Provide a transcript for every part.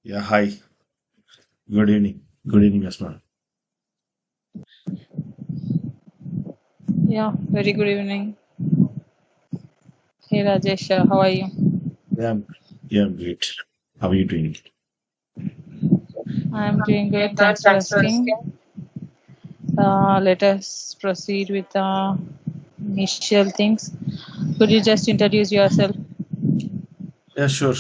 Yeah, hi. Good evening. Good evening, Asma. Yeah, very good evening. Hey Rajesh, how are you? Yeah, I'm great. How are you doing? I'm doing good. Thanks for asking. Let us proceed with the initial things. Could you just introduce yourself? Yeah, sure.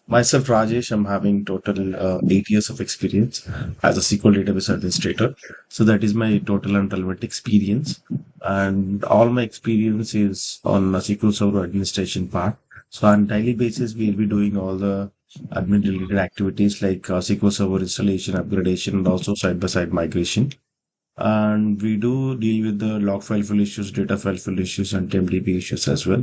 Myself, Rajesh, I'm having total 8 years of experience as a SQL database administrator. So that is my total and relevant experience. And all my experience is on a SQL Server administration part. So on daily basis, we'll be doing all the admin related activities like SQL Server installation, upgradation, and also side-by-side migration. And we do deal with the log file fill issues, data file fill issues, and TMDB issues as well.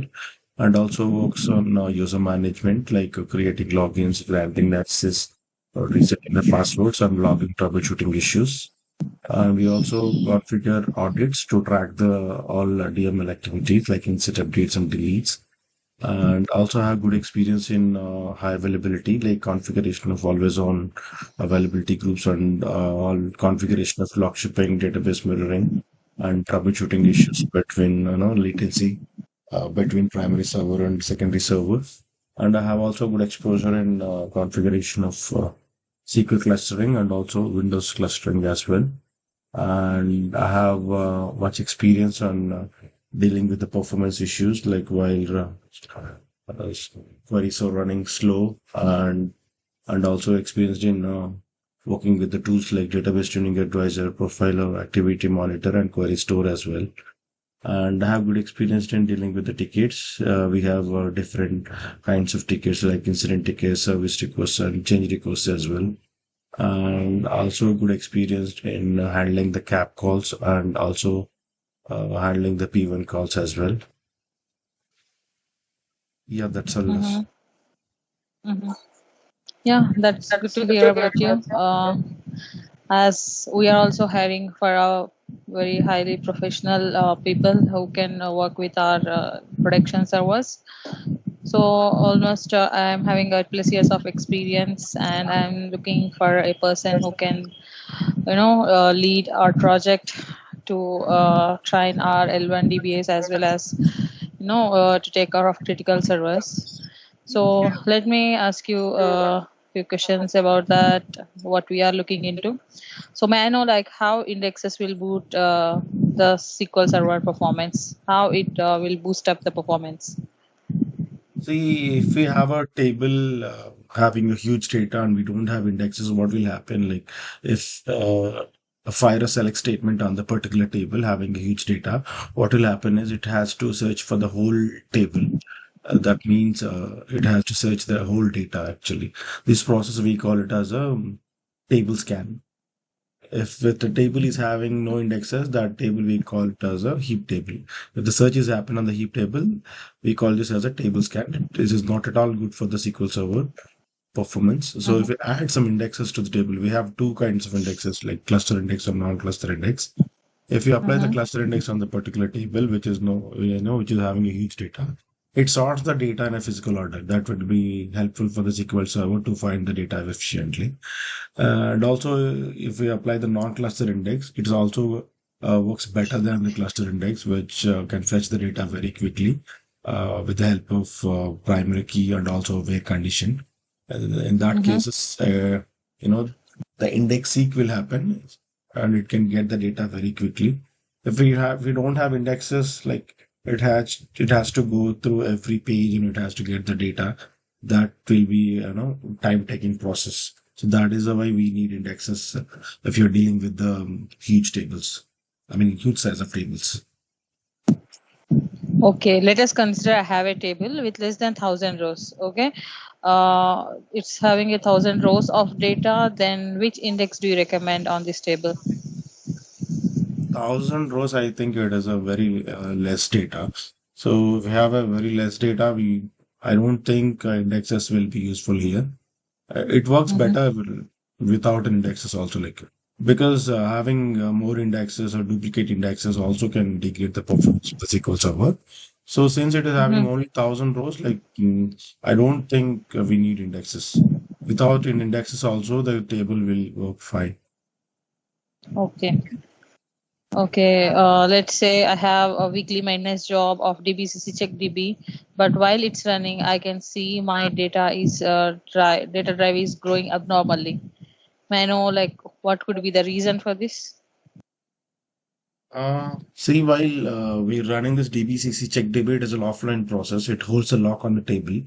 And also works on user management, like creating logins, granting access, or resetting the passwords, and logging troubleshooting issues. And we also configure audits to track the all DML activities like insert updates and deletes, and also have good experience in high availability, like configuration of always on availability groups and all configuration of log shipping, database mirroring, and troubleshooting issues between latency between primary server and secondary server. And I have also good exposure in configuration of SQL clustering and also Windows clustering as well. And I have much experience on dealing with the performance issues, like while queries are running slow, and also experienced in working with the tools like Database Tuning Advisor, Profiler, Activity Monitor, and Query Store as well. And I have good experience in dealing with the tickets. We have different kinds of tickets like incident tickets, service requests, and change requests as well, and also good experience in handling the cap calls and also handling the P1 calls as well. Yeah, that's all. Mm-hmm. Mm-hmm. Yeah, that's good to hear about you. As we are also hiring for a very highly professional people who can work with our production servers. So almost I'm having 8+ years of experience, and I'm looking for a person who can, lead our project to train our L1 DBAs as well as, to take care of critical servers. So let me ask you a few questions about that, what we are looking into. So may I know like how indexes will boot the SQL Server performance, how it will boost up the performance? See, if we have a table having a huge data and we don't have indexes, what will happen? Like if fire a select statement on the particular table having a huge data, what will happen is it has to search for the whole table. That means it has to search the whole data actually. This process we call it as a table scan. If the table is having no indexes, that table we call it as a heap table. If the search is happen on the heap table, we call this as a table scan. This is not at all good for the SQL Server performance. So if Mhm, we add some indexes to the table, we have two kinds of indexes like cluster index or non-cluster index. If you apply the mhm, cluster index on the particular table, which is which is having a huge data, it sorts the data in a physical order. That would be helpful for the SQL Server to find the data efficiently. And also, if we apply the non-cluster index, it also works better than the cluster index, which can fetch the data very quickly with the help of primary key and also where condition. In that mhm. cases, you know, the index seek will happen, and it can get the data very quickly. If we don't have indexes, like it has to go through every page and it has to get the data. That will be time taking process. So that is why we need indexes if you're dealing with the huge tables. I mean, huge size of tables. Okay, let us consider I have a table with less than 1,000 rows. Okay, it's having 1,000 rows of data. Then which index do you recommend on this table? 1,000 rows, I think it is a very less data. So if we have a very less data, I don't think indexes will be useful here. It works Mhm. better without indexes also, like because having more indexes or duplicate indexes also can degrade the performance of the SQL Server. So since it is having Mhm. only 1,000 rows, like I don't think we need indexes. Without an indexes also, the table will work fine. Okay. Okay, let's say I have a weekly maintenance job of DBCC check DB, but while it's running, I can see my data drive is growing abnormally. May I know like what could be the reason for this? See, while we're running this DBCC check debate as an offline process, it holds a lock on the table.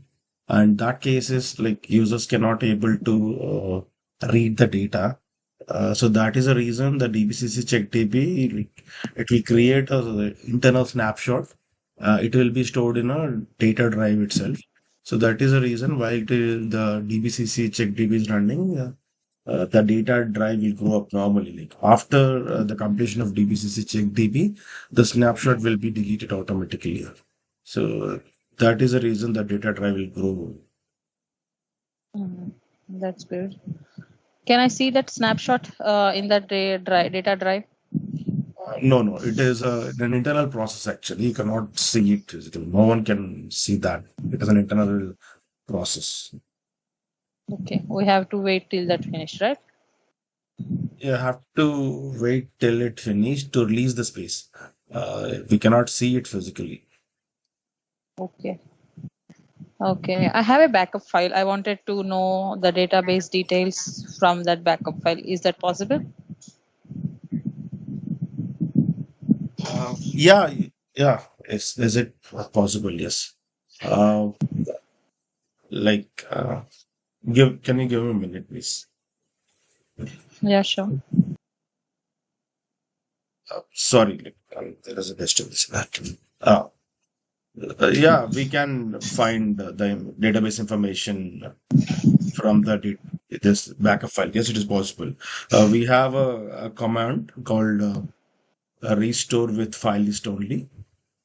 And that case is like users cannot able to read the data. So that is the reason the DBCC check DB, it will create a internal snapshot. It will be stored in a data drive itself. So that is the reason why the DBCC check DB is running. The data drive will grow up normally. Like after the completion of DBCC check DB, the snapshot will be deleted automatically. So that is the reason the data drive will grow. Mhm. That's good. Can I see that snapshot in that data drive? No, no, it is an internal process actually. You cannot see it physically. No one can see that. It is an internal process. Okay, we have to wait till that finish, right? You have to wait till it finished to release the space. We cannot see it physically. Okay. Okay, I have a backup file. I wanted to know the database details from that backup file. Is that possible? Yeah, yeah. Is it possible? Yes. Uh, like, can you give me a minute, please? Yeah, sure. Sorry, like, there is a disturbance in that. Yeah, we can find the database information from this backup file. Yes, it is possible. We have a command called restore with file list only.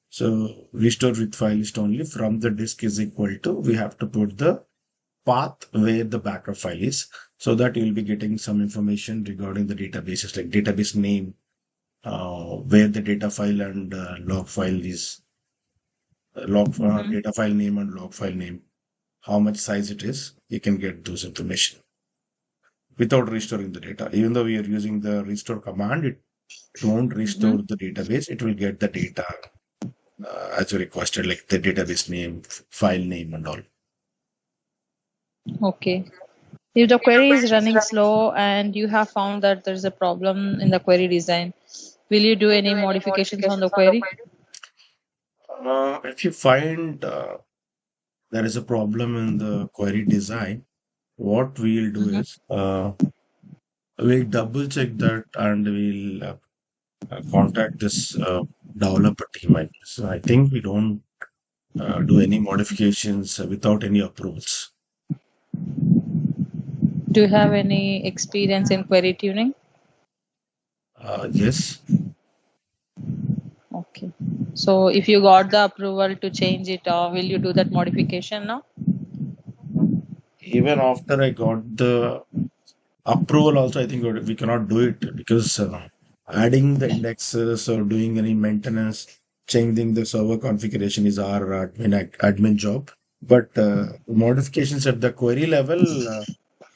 So restore with file list only from the disk is equal to, we have to put the path where the backup file is, so that you'll be getting some information regarding the databases like database name, where the data file and log file is, Mm-hmm. data file name and log file name, how much size it is. You can get those information without restoring the data. Even though we are using the restore command, it won't restore Mm-hmm. the database. It will get the data as you requested, like the database name, file name, and all. Okay. If the query is running slow and you have found that there's a problem in the query design, will you do any modifications on the query? If you find there is a problem in the query design, what we'll do Mm-hmm. is we'll double check that and we'll contact this developer team. So I think we don't do any modifications without any approvals. Do you have any experience in query tuning? Yes, Okay. So if you got the approval to change it, will you do that modification now? even after I got the approval, also I think we cannot do it because adding the indexes or doing any maintenance, changing the server configuration is our admin job. But modifications at the query level,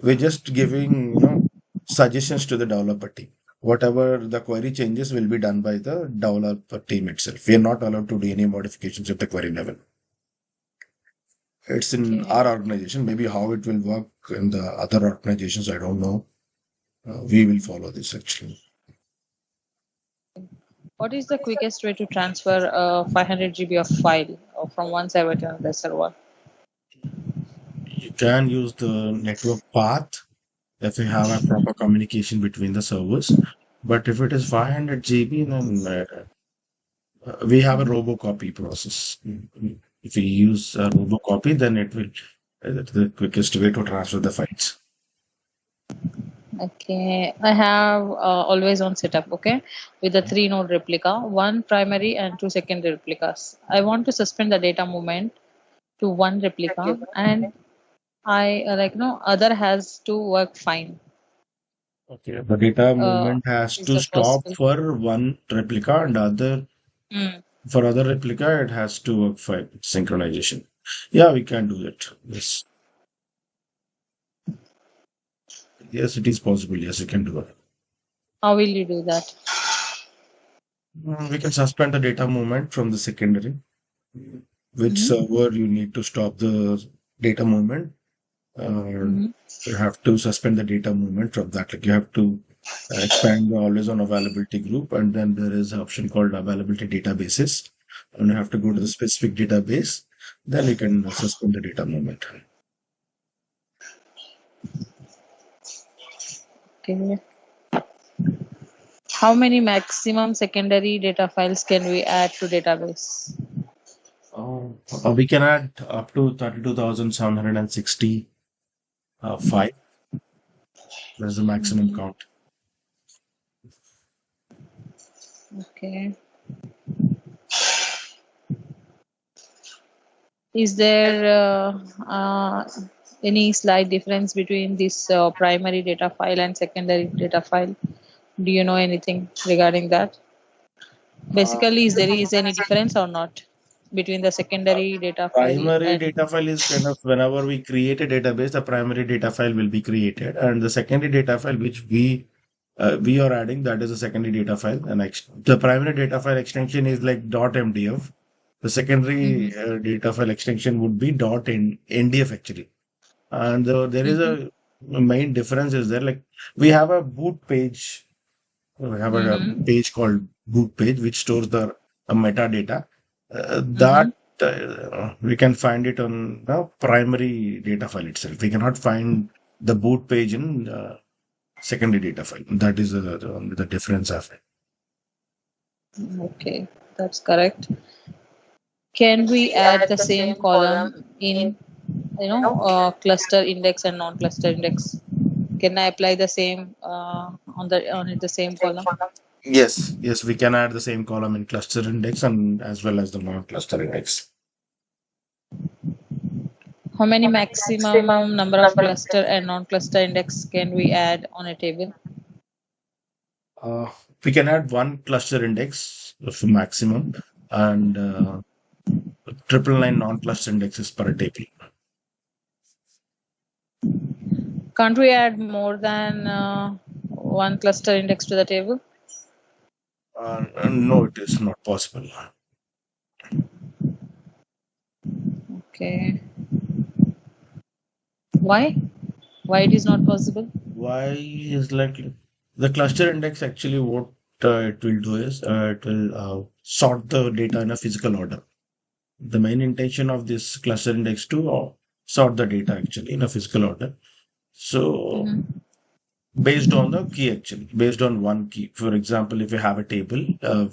we're just giving suggestions to the developer team. Whatever the query changes will be done by the developer team itself. We are not allowed to do any modifications at the query level. It's in Okay. our organization. Maybe how it will work in the other organizations, I don't know. We will follow this actually. What is the quickest way to transfer a 500 GB of file from one server to another server? You can use the network path if you have a proper communication between the servers. But if it is 500 GB, then we have a robocopy process. If we use a robocopy, then it will that's the quickest way to transfer the files. Okay, I have always on setup, okay, with a three node replica, one primary and two secondary replicas. I want to suspend the data movement to one replica and I other has to work fine. Okay. The data Uh, movement has is to that stop possible? for one replica and other Mm. for other replica it has to work for synchronization. Yeah, we can do it. Yes. Yes, it is possible. Yes, you can do it. How will you do that? We can suspend the data movement from the secondary. Which Mm-hmm. server you need to stop the data movement. Mm-hmm. You have to suspend the data movement from that. Like you have to expand the always on availability group, and then there is an option called availability databases. And you have to go to the specific database. Then you can suspend the data movement. Okay. How many maximum secondary data files can we add to database? We can add up to 32,760 five. That's the maximum Mhm. count. Okay. Is there any slight difference between this primary data file and secondary data file? Do you know anything regarding that? Uh, Basically, is there is any difference or not between the secondary data file Primary and data file is kind of whenever we create a database, the primary data file will be created, and the secondary data file which we are adding, that is a secondary data file. And the primary data file extension is like .mdf. The Mhm. secondary data file extension would be .ndf actually. And there is Mhm. a main difference is there. Like we have a boot page, we have a Mhm. page called boot page which stores the metadata. That Mhm. we can find it on the primary data file itself. We cannot find the boot page in secondary data file. That is the difference of it. Okay, that's correct. Can we add the same column in cluster index and non-cluster index? Can I apply the same on the same column? Yes, yes, we can add the same column in cluster index and as well as the non-cluster index. How many maximum number of cluster and non-cluster index can we add on a table? Uh, we can add one cluster index of maximum and triple nine non-cluster indexes per table. Can't we add more than one cluster index to the table? No, it is not possible. Okay. Why? Why it is not possible? Why is like the cluster index actually what it will do is it will sort the data in a physical order. The main intention of this cluster index to sort the data actually in a physical order. So Mm-hmm. based on the key actually, based on one key. For example, if you have a table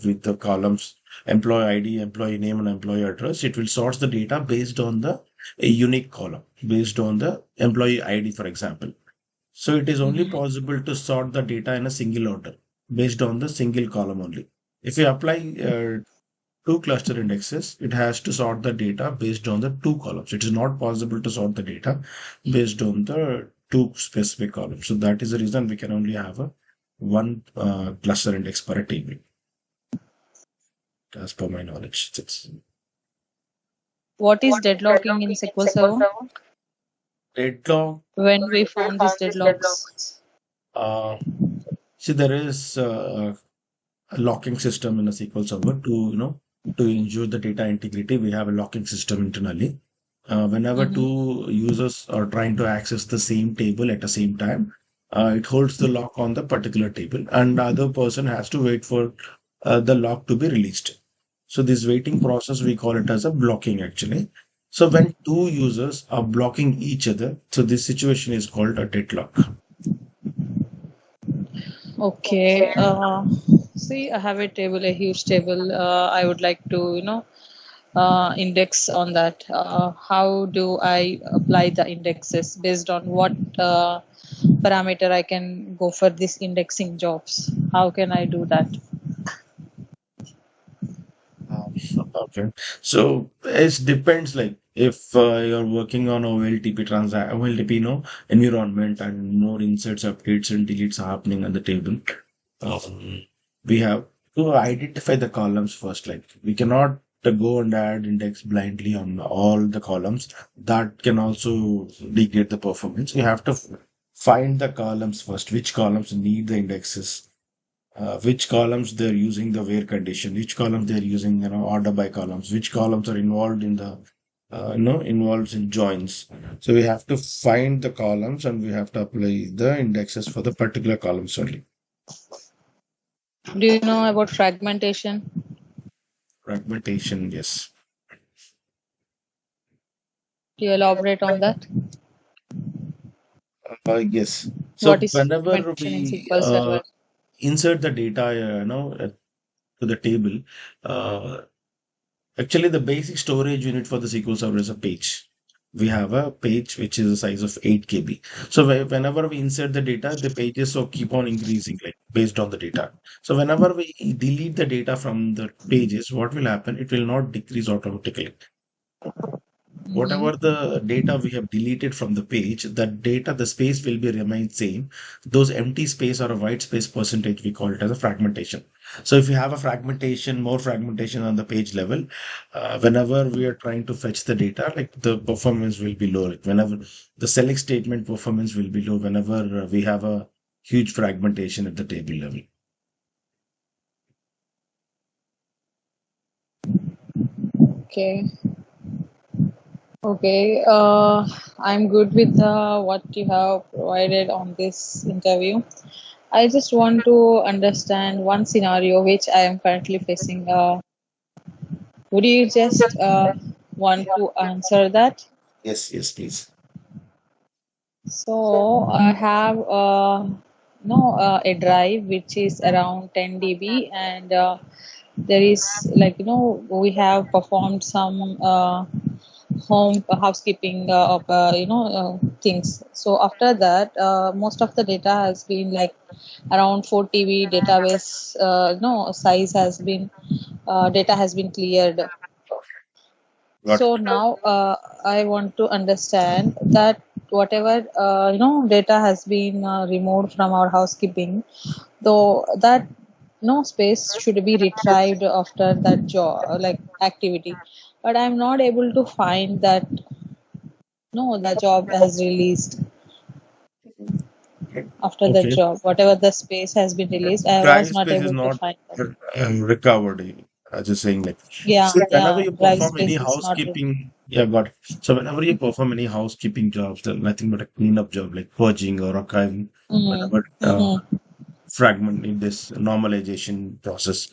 with the columns employee ID, employee name, and employee address, it will sort the data based on the a unique column, based on the employee ID, for example. So it is only Mm-hmm. possible to sort the data in a single order based on the single column only. If you apply two cluster indexes, it has to sort the data based on the two columns. It is not possible to sort the data based on the two specific columns. So that is the reason we can only have a one cluster index per table, as per my knowledge. It's What is deadlocking in SQL Server? deadlock. When we found these deadlocks. Uh, See, there is a locking system in a SQL Server to to ensure the data integrity. We have a locking system internally. Whenever Mm-hmm. two users are trying to access the same table at the same time, it holds the lock on the particular table, and the other person has to wait for the lock to be released. So this waiting process we call it as a blocking actually. So when two users are blocking each other, so this situation is called a deadlock. Okay. See, I have a table, a huge table. I would like to, index on that. How do I apply the indexes based on what parameter I can go for this indexing jobs? How can I do that? Okay. So it depends like if you're working on a OLTP environment and more inserts, updates and deletes are happening on the table. We have to identify the columns first. Like we cannot go and add index blindly on all the columns. That can also degrade the performance. You have to find the columns first, which columns need the indexes, which columns they're using the where condition, which columns they're using, order by columns, which columns are involved in the, involved in joins. So we have to find the columns and we have to apply the indexes for the particular columns only. Do you know about fragmentation? Fragmentation, yes. Do you elaborate on that? Yes. What So is whenever fragmentation in we SQL Server? insert the data, to the table, uh, actually the basic storage unit for the SQL Server is a page. We have a page which is the size of 8 KB. So whenever we insert the data, the pages so keep on increasing like based on the data. So whenever we delete the data from the pages, what will happen? It will not decrease automatically. Mm-hmm. Whatever the data we have deleted from the page, that data, the space will be remain same. Those empty space or a white space percentage, we call it as a fragmentation. So if you have a fragmentation, more fragmentation on the page level, whenever we are trying to fetch the data, like the performance will be low. Like whenever the select statement performance will be low, whenever we have a huge fragmentation at the table level. Okay. Okay. I'm good with what you have provided on this interview. I just want to understand one scenario which I am currently facing. Would you just want to answer that? Yes, yes, please. So I have no a drive which is around 10 dB, and there is, like, we have performed some home housekeeping of things. So after that, most of the data has been like around 4 TB database. No size has been data has been cleared. Got So now I want to understand that whatever data has been removed from our housekeeping, though that no space should be retrieved after that job like activity, but I'm not able to find that no the job has released it. after the Okay. job. Whatever the space has been released, I was Drive not space is able to not find that. recovered. Just saying like, Yeah, so whenever yeah, you drive perform any space is not. housekeeping, yeah, got it. So whenever you perform any housekeeping jobs, they're nothing but a cleanup job like purging or archiving, Mm-hmm. whenever Mm-hmm. fragment in this normalization process.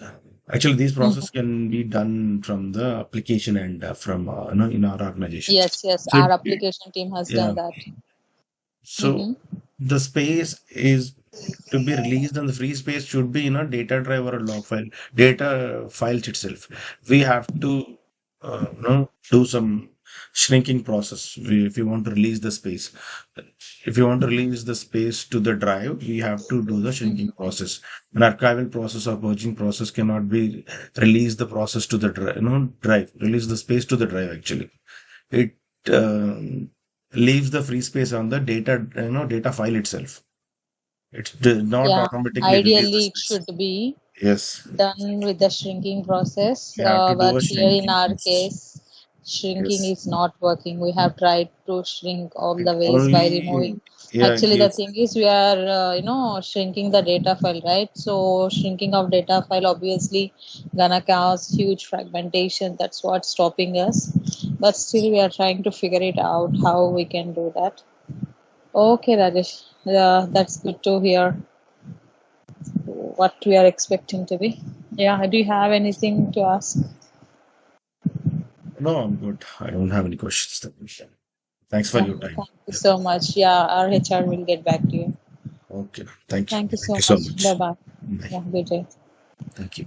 Actually, these Mm-hmm. process can be done from the application and from in our organization. Yes, yes, So our application team has yeah, done that. so Mm-hmm. the space is to be released and the free space should be in a data drive or a log file, data files itself. We have to do some shrinking process if you want to release the space. If you want to release the space to the drive, we have to do the shrinking process. An archival process or purging process cannot be release the process to the drive, drive, release the space to the drive actually. It leaves the free space on the data, data file itself. It does not Yeah, automatically release the ideally it space. should be Yes, done with the shrinking process, you have to do but a here in shrinking our process. case, shrinking Yes, is not working. We have tried to shrink all it the ways by only, removing. yeah, Actually, the gives. thing is, we are shrinking the data file, right? So shrinking of data file obviously gonna cause huge fragmentation. That's what's stopping us. But still, we are trying to figure it out how we can do that. Okay, Rajesh. Yeah, that's good to hear what we are expecting to be. Yeah, do you have anything to ask? No, I'm good. I don't have any questions. Thanks for Yeah, your time. thank you Yeah. so much. Yeah, our HR will get back to you. Okay. Thank you. Thank you Thank so you so much. Bye much. bye. Bye. Yeah, good day. Thank you.